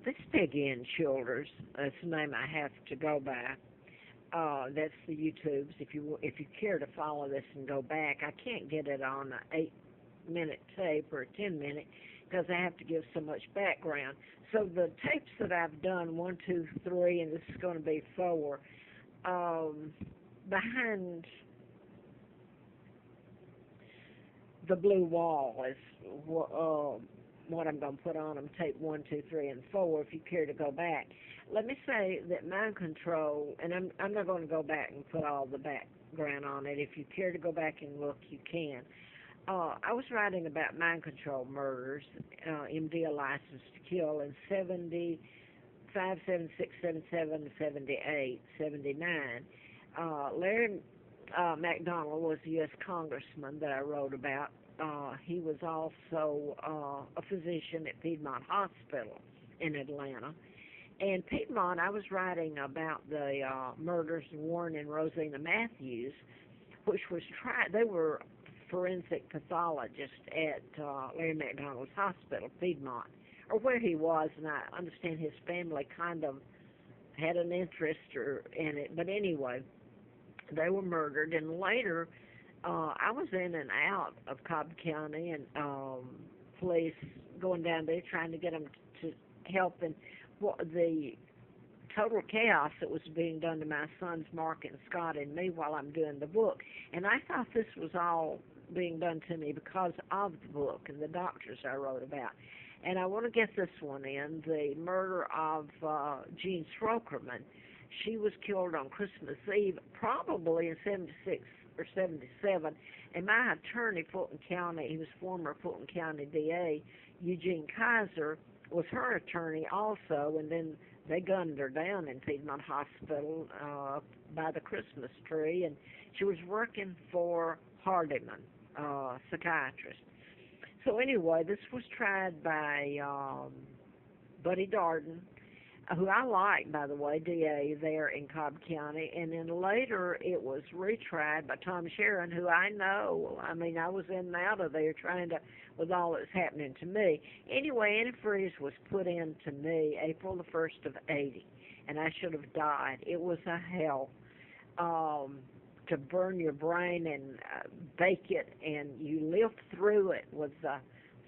This Peggy and Childers, that's the name I have to go by. That's the YouTubes. If you care to follow this and go back, I can't get it on an 8-minute tape or a 10-minute because I have to give so much background. So the tapes that I've done, one, two, three, and this is going to be four. Behind the blue wall is what I'm going to put on them, tape one, two, three, and four, if you care to go back. Let me say that mind control, and I'm not going to go back and put all the background on it. If you care to go back and look, you can. I was writing about mind control murders, MD, a license to kill, in 75, 76, 77, 78, 79. Larry McDonald was a U.S. congressman that I wrote about. He was also a physician at Piedmont Hospital in Atlanta. And Piedmont, I was writing about the murders of Warren and Rosina Matthews, which was tried. They were forensic pathologists at Larry McDonald's Hospital, Piedmont, or where he was, and I understand his family kind of had an interest in it. But anyway, they were murdered, and later I was in and out of Cobb County, and police going down there trying to get them to help in the total chaos that was being done to my sons Mark and Scott and me while I'm doing the book. And I thought this was all being done to me because of the book and the doctors I wrote about. And I want to get this one in, the murder of Jean Strokerman. She was killed on Christmas Eve, probably in 76 or 77, and my attorney, Fulton County, he was former Fulton County DA, Eugene Kaiser, was her attorney also, and then they gunned her down in Piedmont Hospital by the Christmas tree, and she was working for Hardiman, psychiatrist. So anyway, this was tried by Buddy Darden, who I like, by the way, DA there in Cobb County, and then later it was retried by Tom Sharon, who I know. I mean, I was in and out of there trying to, with all that's happening to me. Anyway, antifreeze was put in to me April the 1st of 80, and I should have died. It was a hell to burn your brain and bake it, and you lived through it was a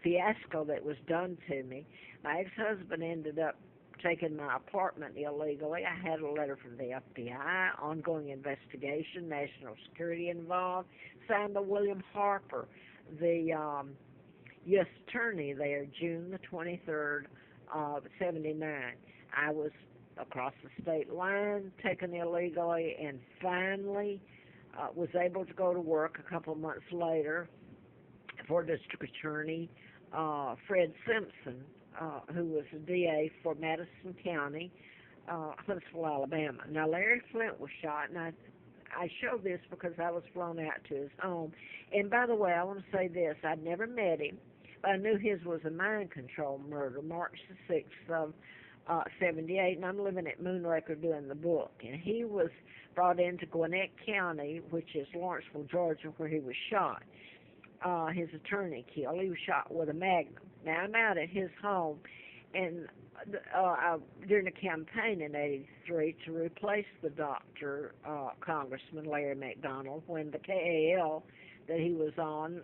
fiasco that was done to me. My ex-husband ended up taken my apartment illegally. I had a letter from the FBI, ongoing investigation, national security involved, signed by William Harper, the U.S. attorney there, June the 23rd of 79. I was across the state line, taken illegally, and finally was able to go to work a couple of months later for District Attorney Fred Simpson, who was a DA for Madison County, Huntsville, Alabama. Now, Larry Flint was shot, and I show this because I was flown out to his home. And by the way, I want to say this. I'd never met him, but I knew his was a mind control murder, March the 6th of 78, and I'm living at Moonraker doing the book. And he was brought into Gwinnett County, which is Lawrenceville, Georgia, where he was shot. His attorney killed. He was shot with a magnum. Now, I'm out at his home, and during the campaign in 83 to replace the doctor, Congressman Larry McDonald, when the KAL that he was on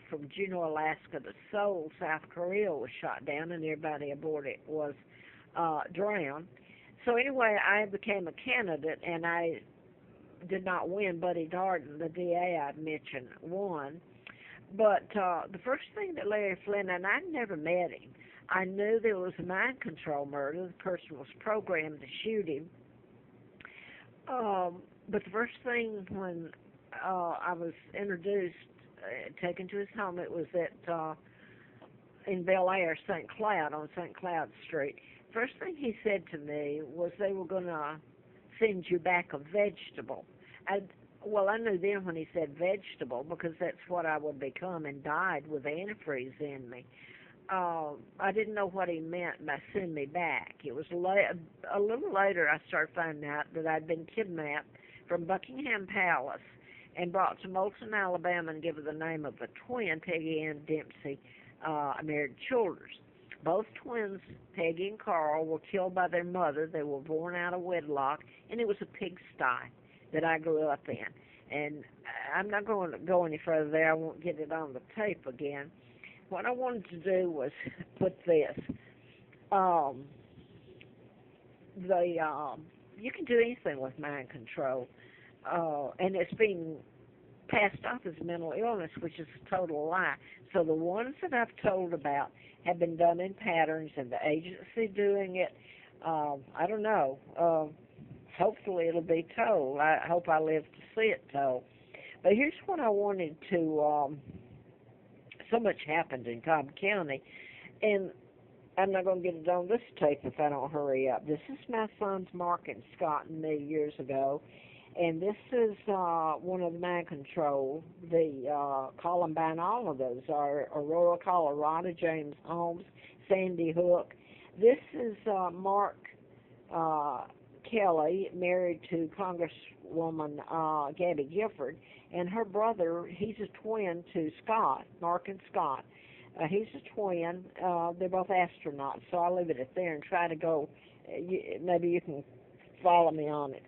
from Juneau, Alaska to Seoul, South Korea was shot down, and everybody aboard it was drowned. So anyway, I became a candidate, and I did not win. Buddy Darden, the DA I mentioned, won. But the first thing that Larry Flynn, and I never met him, I knew there was a mind control murder. The person was programmed to shoot him. But the first thing when I was introduced, taken to his home, it was at in Bel Air, St. Cloud, on St. Cloud Street. First thing he said to me was they were going to send you back a vegetable. Well, I knew then when he said vegetable because that's what I would become, and died with antifreeze in me. I didn't know what he meant by send me back. It was a little later I started finding out that I'd been kidnapped from Buckingham Palace and brought to Moulton, Alabama, and given the name of a twin, Peggy Ann Dempsey, married Childers. Both twins, Peggy and Carl, were killed by their mother. They were born out of wedlock, and it was a pigsty that I grew up in. And I'm not going to go any further there. I won't get it on the tape again. What I wanted to do was put this. Um, you can do anything with mind control, and it's being passed off as mental illness, which is a total lie. So the ones that I've told about have been done in patterns, and the agency doing it, I don't know. Hopefully it'll be told. I hope I live to see it told. But here's what I wanted to, so much happened in Cobb County, and I'm not going to get it on this tape if I don't hurry up. This is my sons Mark and Scott and me years ago, and this is one of the mind control, the Columbine, all of those are Aurora, Colorado, James Holmes, Sandy Hook. This is Mark Kelly, married to Congresswoman Gabby Gifford, and her brother, he's a twin to Scott, Mark and Scott. He's a twin. They're both astronauts, so I'll leave it at there and try to go. Maybe you can follow me on it.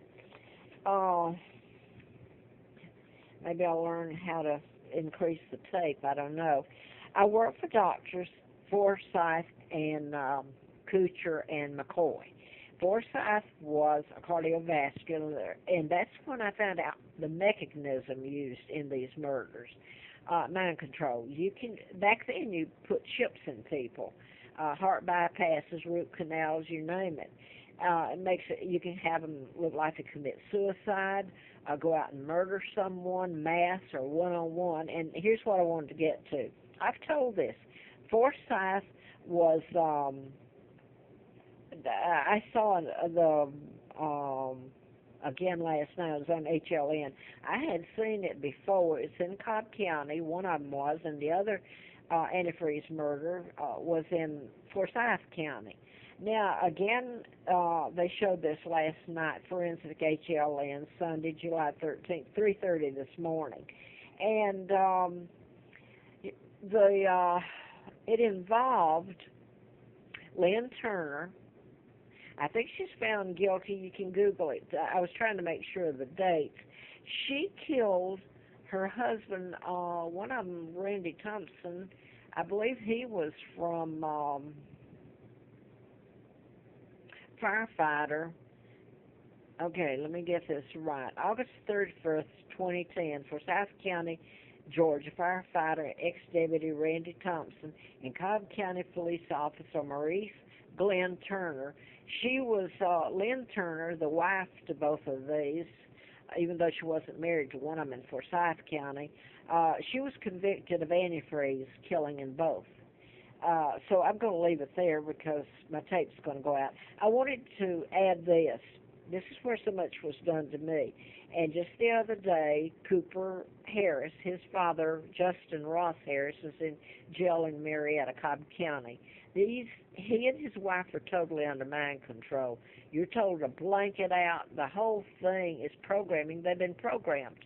Maybe I'll learn how to increase the tape. I don't know. I work for doctors Forsyth and Kuchar and McCoy. Forsyth was a cardiovascular, and that's when I found out the mechanism used in these murders. Mind control. You can back then you put chips in people, heart bypasses, root canals, you name it. It makes it. You can have them look like they commit suicide, go out and murder someone, mass or one-on-one. And here's what I wanted to get to. I've told this. Forsyth was. I saw the again last night. It was on HLN. I had seen it before. It's in Cobb County. One of them was, and the other antifreeze murder was in Forsyth County. Now, again, they showed this last night, Forensic HLN, Sunday, July 13th, 3:30 this morning. And it involved Lynn Turner. I think she's found guilty. You can Google it. I was trying to make sure of the dates. She killed her husband, one of them, Randy Thompson. I believe he was from firefighter. Okay, let me get this right. August 31st, 2010, Forsyth County, Georgia, firefighter, ex-deputy Randy Thompson, and Cobb County police officer Maurice Glenn Turner. She was Lynn Turner, the wife to both of these, even though she wasn't married to one of them in Forsyth County. She was convicted of antifreeze, killing in both. So I'm going to leave it there because my tape's going to go out. I wanted to add this. This is where so much was done to me. And just the other day, Cooper Harris, his father, Justin Ross Harris, is in jail in Marietta, Cobb County. He and his wife are totally under mind control. You're told to blanket out. The whole thing is programming. They've been programmed.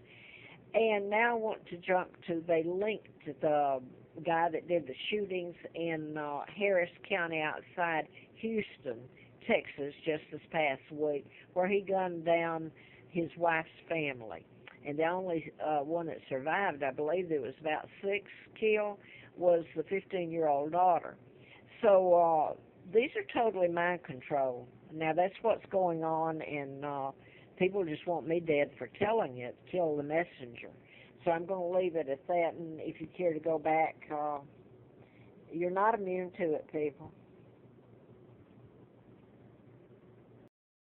And now I want to jump to, they linked to the guy that did the shootings in Harris County outside Houston, Texas, just this past week, where he gunned down his wife's family. And the only one that survived, I believe there was about 6 killed, was the 15-year-old daughter. So these are totally mind control. Now, that's what's going on, and people just want me dead for telling it, kill the messenger. So I'm going to leave it at that, and if you care to go back, you're not immune to it, people.